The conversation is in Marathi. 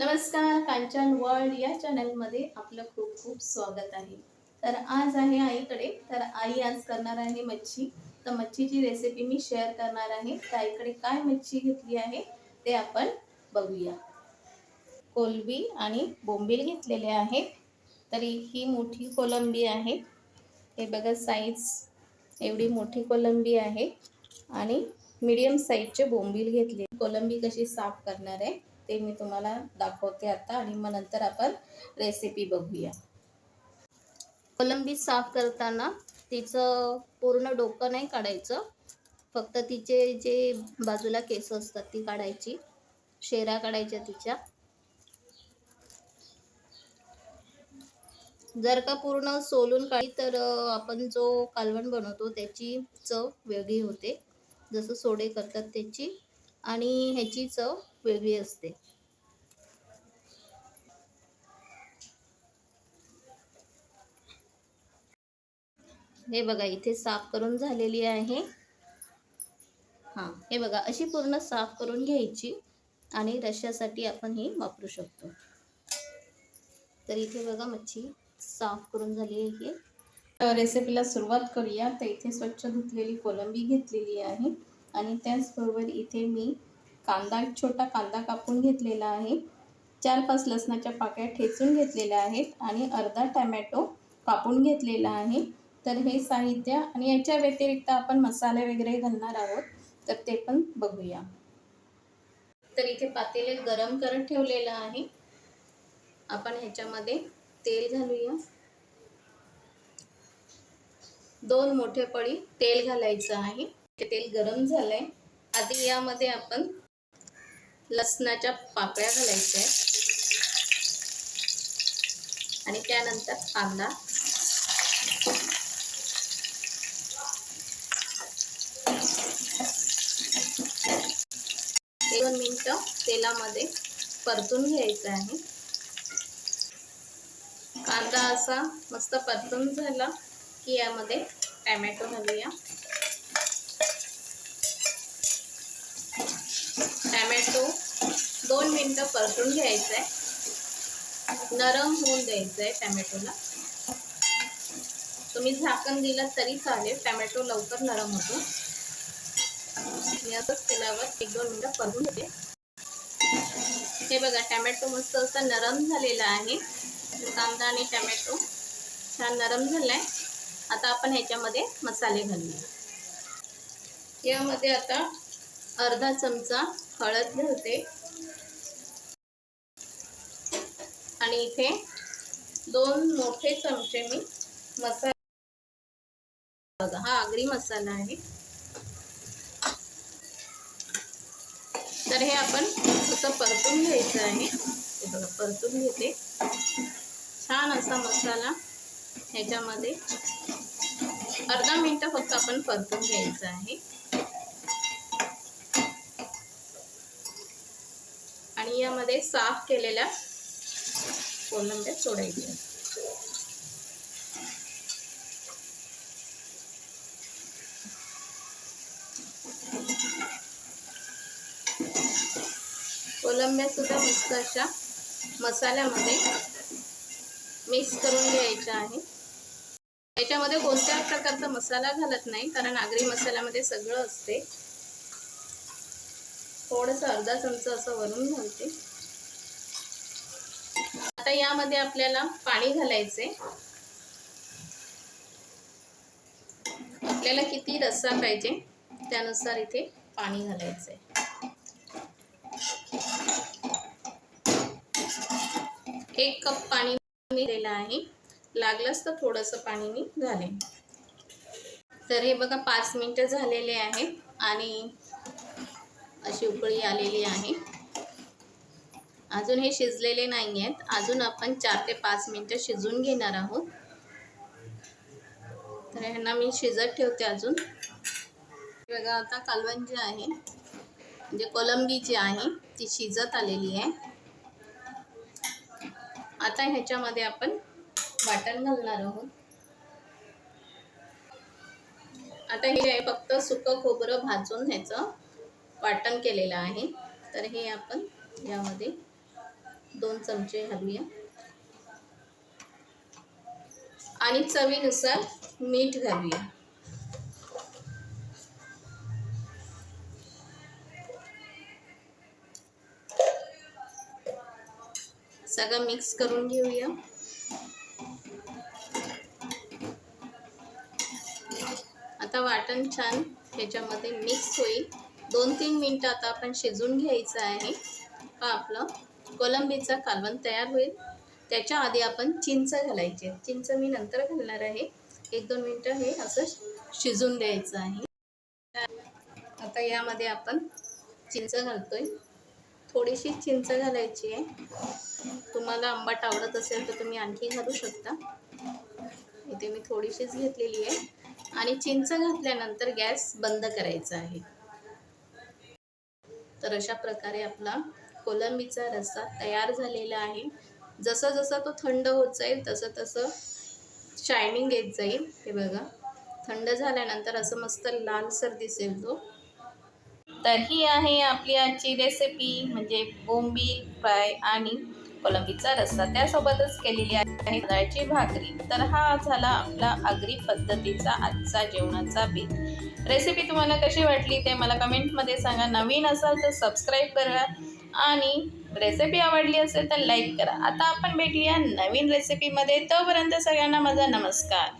नमस्कार, कांचन वर्ल्ड या चॅनलमध्ये आपलं खूप खूप स्वागत आहे. तर आज आहे आईकडे. तर आई आज करणार आहे मच्छी. तर मच्छीची रेसिपी मी शेअर करणार आहे. तर आईकडे काय मच्छी घेतली आहे ते आपण बघूया. कोलंबी आणि बोंबील घेतलेले आहेत. तरी ही मोठी कोलंबी आहे. हे बघा साईज एवढी मोठी कोलंबी आहे आणि मीडियम साईजचे बोंबील घेतले. कोलंबी कशी साफ करणार आहे ते मी तुम्हाला दाखवते आता आणि मग नंतर आपण रेसिपी बघूया. कोलंबी साफ करताना तिचं पूर्ण डोकं नाही काढायचं, फक्त तिचे जे बाजूला केस असतात ती काढायची, शेरा काढायच्या तिच्या. जर का पूर्ण सोलून काढली तर आपण जो कालवण बनवतो त्याची चव वेगळी होते, जसं सोडे करतात त्याची, आणि ह्याची चव वेगळी असते. हे बघा इथे साफ करून झालेली आहे. हे बघा अशी पूर्ण साफ करून घ्यायची आणि रश्श्यासाठी आपण ही वापरू शकतो. तर इथे बघा मच्छी साफ करून झाली आहे. रेसिपीला सुरुवात करूया. तर इथे स्वच्छ धुतलेली कोलंबी घेतलेली आहे आणि त्याचबरोबर इथे मी एक छोटा कांदा कापून घेतलेला आहे. 4-5 लसणाच्या पाकळ्या ठेचून घेतलेल्या आहेत आणि अर्धा टोमॅटो कापून घेतलेला आहे. तर हे साहित्य आणि याच्या व्यतिरिक्त आपण मसाले वगैरे घालणार आहोत, तर ते पण बघूया. तर इथे पातेले गरम करत ठेवलेलं आहे. आपण ह्याच्यामध्ये तेल घालूया. 2 मोठे पळी तेल घालायचं आहे. तेल गरम झालंय. आधी यामध्ये आपण लसणाच्या पाकळ्या घालायच्या आहेत आणि त्यानंतर कांदा. 1-2 मिनिटं तेलामध्ये परतून घ्यायचं आहे. कांदा असा मस्त परतून झाला की यामध्ये टोमॅटो घालूया. टोमॅटो 2 मिनिटं परतून घ्यायचं आहे. नरम होऊन द्यायचं आहे टोमॅटोला. तुम्ही झाकण दिलं तरी चालेल, टोमॅटो लवकर नरम होतो. मी असंच केल्यावर 1-2 मिनिटं परतून घेते. हे बघा टोमॅटो मस्त असा नरम झालेला आहे. कांदा आणि टोमॅटो छान नरम झालाय. आता आपण ह्याच्यामध्ये मसाले घालूया. यामध्ये आता अर्धा चमचा हळद घालते आणि इथे 2 मोठे चमचे मी मसाला, बघा हा आगरी मसाला आहे. तर हे आपण असं परतून घ्यायचं आहे. हे बघा परतून घेते. छान असा मसाला ह्याच्यामध्ये अर्धा मिनिट फक्त आपण परतून घ्यायचं आहे आणि यामध्ये साफ केलेल्या कोलंब्या सोडायच्या. कोलंब्या सुद्धा मस्त अशा मसाल्यामध्ये मिक्स करून घ्यायच्या आहे. याच्यामध्ये कोणत्याच प्रकारचा मसाला घालत नाही, कारण आगरी मसाल्यामध्ये सगळं असते. थोडंसं अर्धा चमचा असं वरून घालते. आता यामध्ये आपल्याला पाणी घालायचे. आपल्याला किती रस्सा पाहिजे त्यानुसार इथे पाणी घालायचंय. 1 कप पाणी मी दिलेलं आहे. लागलंच तर थोडंसं पाणी मी घालेन. तर हे बघा 5 मिनिटं झालेले आहेत आणि अशी उकळी आलेली आहे. अजून हे शिजलेले नाही आहेत. अजून आपण 4 ते 5 मिनिटं शिजवून घेणार आहोत. तर ह्यांना मी शिजत ठेवते अजून. बघा आता कालवण जे आहे, म्हणजे कोलंबी जी आहे ती शिजत आलेली आहे. आता ह्याच्यामध्ये आपण वाटण घालणार आहोत. आता हे फक्त सुकं खोबरं भाजून ह्याचं वाटण केलेलं आहे. तर हे आपण यामध्ये 2 चमचे घालूया आणि चवीनुसार मीठ घालूया. सगळं मिक्स करून घेऊया. आता वाटण छान ह्याच्यामध्ये मिक्स होईल. 2-3 मिनिटं आता आपण शिजून घ्यायचं आहे. आपलं कोलंबीचा कालवण तयार होईल. त्याच्या आधी आपण चिंच घालायची. चिंच मी नंतर घालणार आहे. 1-2 मिनिटं हे असं शिजून द्यायचं आहे. आता यामध्ये आपण चिंच घालतोय. थोडीशी चिंच घालायची आहे. तुम्हाला आंबट आवडत असेल तर तुम्ही आणखी घालू शकता. इथे मी थोडीशीच घेतलेली आहे. आणि चिंच घातल्यानंतर गॅस बंद करायचा आहे. तर अशा प्रकारे आपला कोलंबीचा रस्सा तयार झालेला आहे. जसं जसं तो थंड होत जाईल तसं तसं शायनिंग येत जाईल. हे बघा, थंड झाल्यानंतर असं मस्त लालसर दिसेल तो. तर ही आहे आपली आजची रेसिपी, म्हणजे बोंबील फ्राय आणि कोलंबीचा रस्सा. त्यासोबतच केलेली आहे तांदळाची भाकरी. तर हा झाला आपला आगरी पद्धतीचा आजचा जेवणाचा बेत. रेसिपी तुम्हाला कशी वाटली ते मला कमेंटमध्ये सांगा. नवीन असाल तर सबस्क्राईब करा आणि रेसिपी आवडली असेल तर लाईक करा. आता आपण भेटूया नवीन रेसिपीमध्ये. तोपर्यंत सगळ्यांना माझा नमस्कार.